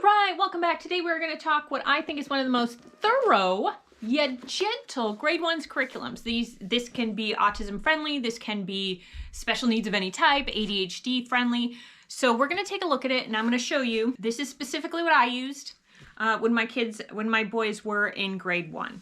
right, welcome back. Today we're going to talk what I think is one of the most thorough yet gentle grade 1's curriculums. This can be autism friendly, this can be special needs of any type, ADHD friendly. So we're going to take a look at it and I'm going to show you. This is specifically what I used when my boys were in grade 1.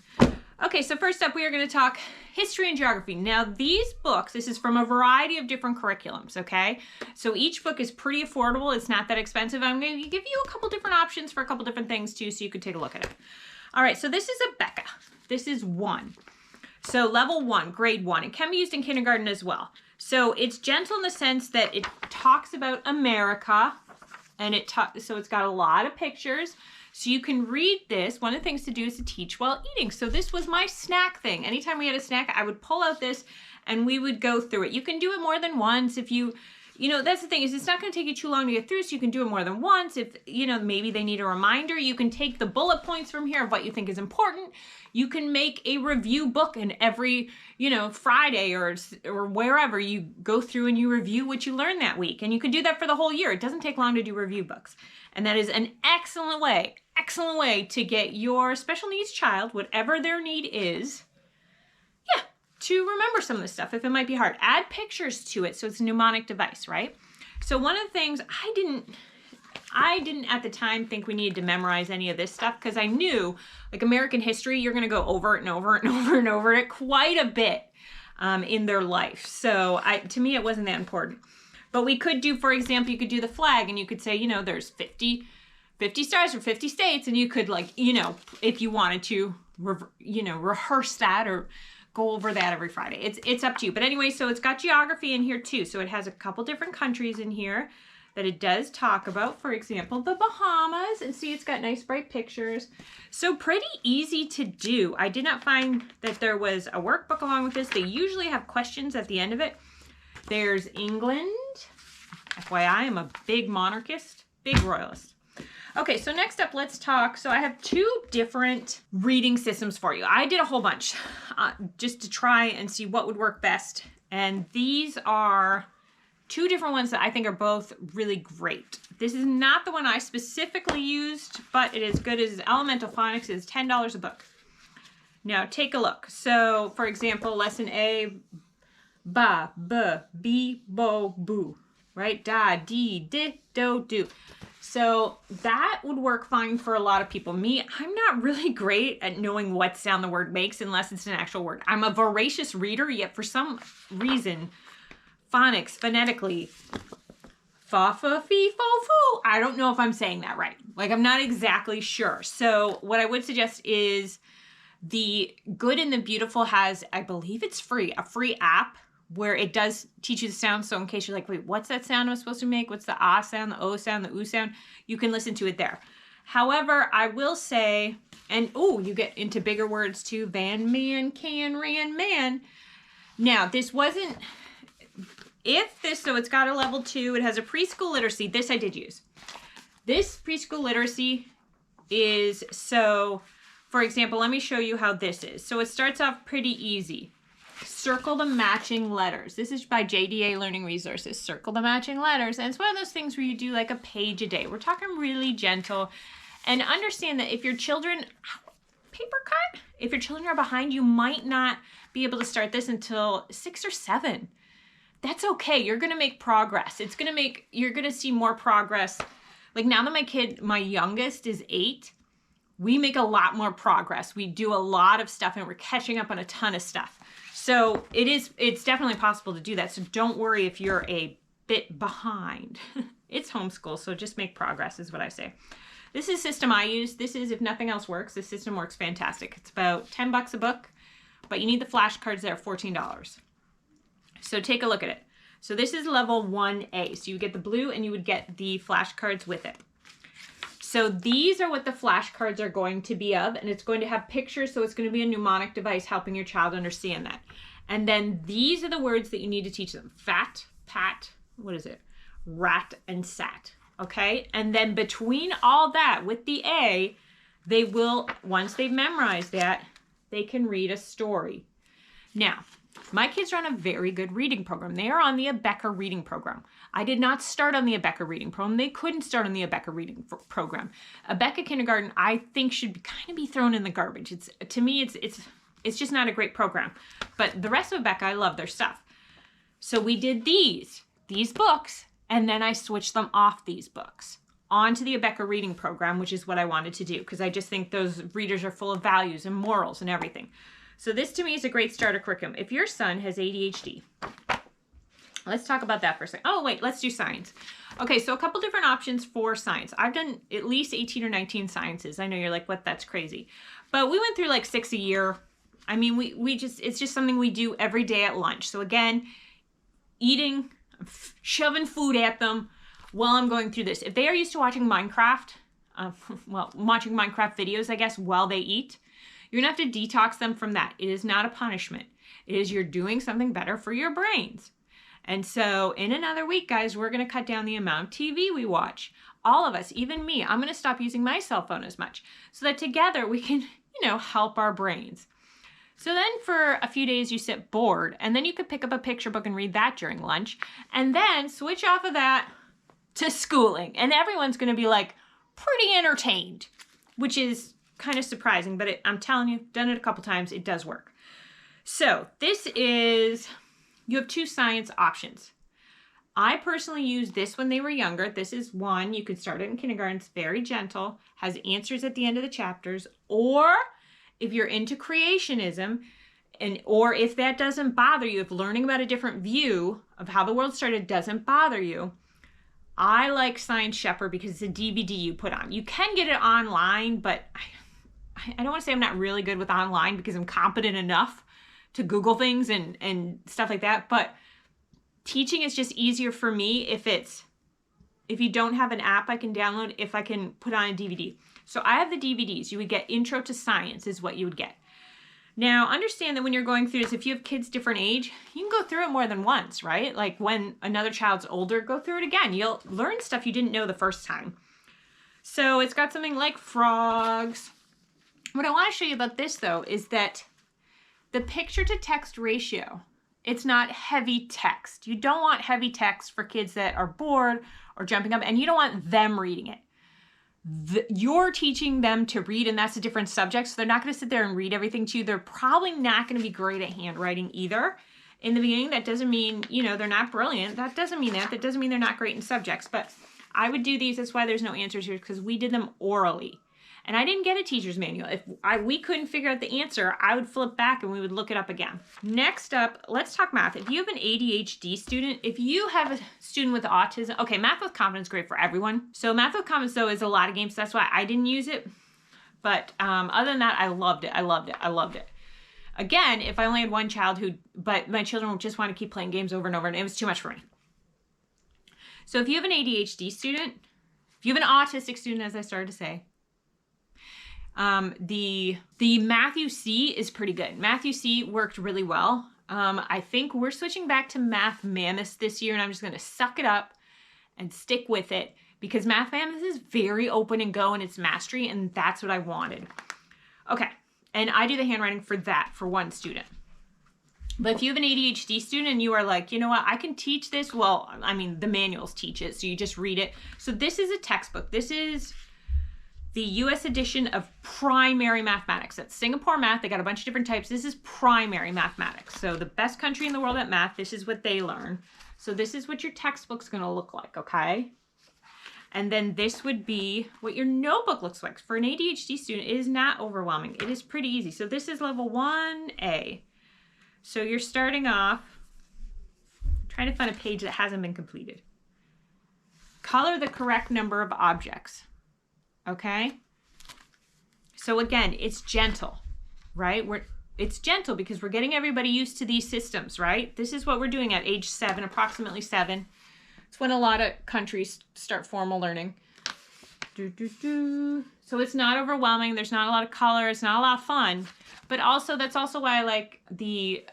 Okay, so first up we are going to talk history and geography. Now these books, this is from a variety of different curriculums, okay? So each book is pretty affordable. It's not that expensive. I'm going to give you a couple different options for a couple different things too, so you could take a look at it. All right, so this is a Becca. This is 1. So level 1, grade 1. It can be used in kindergarten as well. So it's gentle in the sense that it talks about America, and so it's got a lot of pictures. So you can read this. One of the things to do is to teach while eating. So this was my snack thing. Anytime we had a snack, I would pull out this and we would go through it. You can do it more than once if you know, that's the thing is it's not going to take you too long to get through, so you can do it more than once. If, maybe they need a reminder, you can take the bullet points from here of what you think is important. You can make a review book and every, Friday or wherever you go through and you review what you learned that week. And you can do that for the whole year. It doesn't take long to do review books. And that is an excellent way to get your special needs child, whatever their need is, to remember some of this stuff if it might be hard. Add pictures to it so it's a mnemonic device, right? So one of the things I didn't at the time think we needed to memorize any of this stuff because I knew like American history, you're going to go over it and over and over and over it quite a bit in their life. So to me, it wasn't that important. But we could do, for example, you could do the flag and you could say, there's 50 stars for 50 states. And you could if you wanted to, rehearse that or go over that every Friday. It's up to you. But anyway, so it's got geography in here too. So it has a couple different countries in here that it does talk about. For example, the Bahamas. And see, it's got nice bright pictures. So pretty easy to do. I did not find that there was a workbook along with this. They usually have questions at the end of it. There's England. FYI, I'm a big monarchist, big royalist. Okay, so next up, let's talk. So I have 2 different reading systems for you. I did a whole bunch just to try and see what would work best. And these are 2 different ones that I think are both really great. This is not the one I specifically used, but it is good as Elemental Phonics. It is $10 a book. Now take a look. So for example, lesson A, ba, b, be, bo, boo, right? Da, dee, di, do, do. So that would work fine for a lot of people. Me, I'm not really great at knowing what sound the word makes unless it's an actual word. I'm a voracious reader, yet for some reason, phonics, phonetically, fa, fa, fee, fo, foo. I don't know if I'm saying that right. Like, I'm not exactly sure. So what I would suggest is the Good and the Beautiful has, I believe it's free, a free app where it does teach you the sound. So in case you're like, wait, what's that sound I'm supposed to make? What's the ah sound, the o sound, the oo sound? You can listen to it there. However, I will say, and you get into bigger words too. Van, man, can, ran, man. Now, this wasn't, so it's got a level 2. It has a preschool literacy. This I did use. This preschool literacy is, so for example, let me show you how this is. So it starts off pretty easy. Circle the matching letters. This is by JDA Learning Resources. Circle the matching letters. And it's one of those things where you do like a page a day. We're talking really gentle. And understand that if your children, paper cut, if your children are behind, you might not be able to start this until 6 or 7. That's okay. You're going to make progress. You're going to see more progress. Like now that my youngest is 8, we make a lot more progress. We do a lot of stuff and we're catching up on a ton of stuff. So it's definitely possible to do that. So don't worry if you're a bit behind. It's homeschool, so just make progress is what I say. This is the system I use. This is, if nothing else works, this system works fantastic. It's about $10 a book, but you need the flashcards that are $14. So take a look at it. So this is level 1A. So you get the blue and you would get the flashcards with it. So these are what the flashcards are going to be of, and it's going to have pictures, so it's going to be a mnemonic device helping your child understand that. And then these are the words that you need to teach them. Fat, pat, what is it? Rat and sat, okay? And then between all that with the A, they will, once they've memorized that, they can read a story. Now, My kids are on a very good reading program. They are on the Abeka reading program. I did not start on the Abeka reading program. They couldn't start on the Abeka reading program. Abeka kindergarten, I think, should kind of be thrown in the garbage. To me, it's just not a great program. But the rest of Abeka, I love their stuff. So we did these books, and then I switched them off these books onto the Abeka reading program, which is what I wanted to do, because I just think those readers are full of values and morals and everything. So this to me is a great starter curriculum. If your son has ADHD, let's talk about that for a second. Oh, wait, let's do science. Okay, so a couple different options for science. I've done at least 18 or 19 sciences. I know you're like, what, that's crazy. But we went through like 6 a year. I mean, it's just something we do every day at lunch. So again, eating, shoving food at them while I'm going through this. If they are used to watching Minecraft, watching Minecraft videos, I guess, while they eat, you're gonna have to detox them from that. It is not a punishment. It is you're doing something better for your brains. And so in another week, guys, we're gonna cut down the amount of TV we watch. All of us, even me, I'm gonna stop using my cell phone as much so that together we can, help our brains. So then for a few days you sit bored, and then you could pick up a picture book and read that during lunch, and then switch off of that to schooling. And everyone's gonna be like pretty entertained, which is kind of surprising, but I'm telling you, done it a couple times, it does work. So you have 2 science options. I personally used this when they were younger. This is one, you can start it in kindergarten. It's very gentle, has answers at the end of the chapters. Or if you're into creationism, or if that doesn't bother you, if learning about a different view of how the world started doesn't bother you, I like Science Shepherd because it's a DVD you put on. You can get it online, but I don't want to say I'm not really good with online because I'm competent enough to Google things and stuff like that. But teaching is just easier for me if you don't have an app I can download, if I can put on a DVD. So I have the DVDs. You would get Intro to Science is what you would get. Now, understand that when you're going through this, if you have kids different age, you can go through it more than once, right? Like when another child's older, go through it again. You'll learn stuff you didn't know the first time. So it's got something like frogs. What I want to show you about this, though, is that the picture to text ratio, it's not heavy text. You don't want heavy text for kids that are bored or jumping up, and you don't want them reading it. You're teaching them to read, and that's a different subject, so they're not going to sit there and read everything to you. They're probably not going to be great at handwriting either. In the beginning, that doesn't mean, they're not brilliant. That doesn't mean that. That doesn't mean they're not great in subjects, but I would do these. That's why there's no answers here, because we did them orally. And I didn't get a teacher's manual. If we couldn't figure out the answer, I would flip back and we would look it up again. Next up, let's talk math. If you have an ADHD student, if you have a student with autism, okay, Math with Confidence is great for everyone. So Math with Confidence, though, is a lot of games. That's why I didn't use it. But other than that, I loved it. I loved it. I loved it. Again, if I only had one child but my children would just want to keep playing games over and over, and it was too much for me. So if you have an ADHD student, if you have an autistic student, as I started to say, the Matthew C is pretty good. Matthew C worked really well. I think we're switching back to Math Mammoth this year, and I'm just going to suck it up and stick with it because Math Mammoth is very open and go in its mastery, and that's what I wanted. Okay, and I do the handwriting for that for one student. But if you have an ADHD student and you are like, you know what, I can teach this. Well, I mean, the manuals teach it, so you just read it. So this is a textbook. This is the U.S. edition of primary mathematics. That's Singapore math. They got a bunch of different types. This is primary mathematics. So the best country in the world at math, this is what they learn. So this is what your textbook's going to look like, okay? And then this would be what your notebook looks like. For an ADHD student, it is not overwhelming. It is pretty easy. So this is level 1A. So you're starting off, trying to find a page that hasn't been completed. Color the correct number of objects. Okay, so again, it's gentle, right? It's gentle because we're getting everybody used to these systems, right? This is what we're doing at age 7, approximately 7. It's when a lot of countries start formal learning. So it's not overwhelming. There's not a lot of color. It's not a lot of fun. But also, that's also why I like the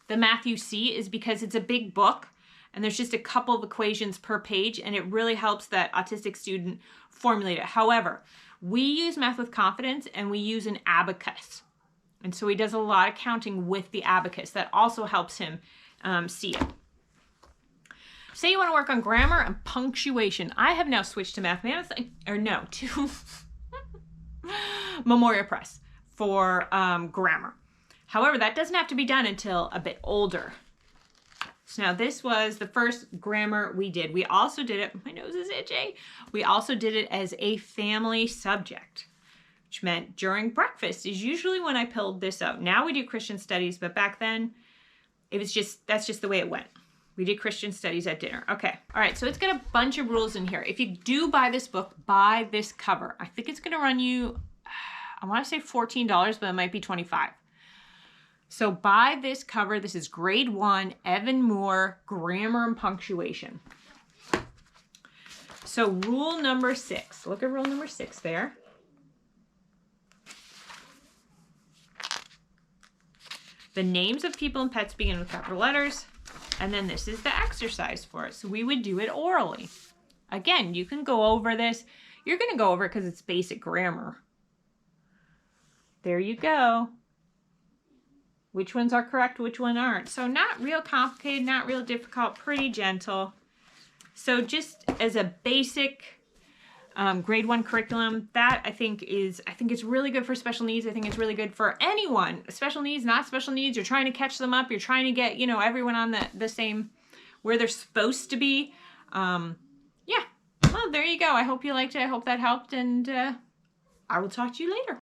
Matthew C is because it's a big book. And there's just a couple of equations per page, and it really helps that autistic student formulate it. However, we use Math with Confidence, and we use an abacus. And so he does a lot of counting with the abacus. That also helps him see it. Say you want to work on grammar and punctuation. I have now switched to mathematics, to Memorial Press for grammar. However, that doesn't have to be done until a bit older. So now this was the first grammar we did. We also did it, my nose is itchy. We also did it as a family subject, which meant during breakfast is usually when I pulled this out. Now we do Christian studies, but back then that's just the way it went. We did Christian studies at dinner. Okay, all right, so it's got a bunch of rules in here. If you do buy this book, buy this cover. I think it's gonna run you, I wanna say $14, but it might be $25. So buy this cover. This is grade 1, Evan Moore, grammar and punctuation. So rule number 6, look at rule number 6 there. The names of people and pets begin with capital letters. And then this is the exercise for it. So we would do it orally. Again, you can go over this. You're going to go over it because it's basic grammar. There you go. Which ones are correct, which one aren't. So not real complicated, not real difficult, pretty gentle. So just as a basic grade 1 curriculum, that I think it's really good for special needs. I think it's really good for anyone. Special needs, not special needs. You're trying to catch them up. You're trying to get, everyone on the same, where they're supposed to be. Yeah, well, there you go. I hope you liked it. I hope that helped. And I will talk to you later.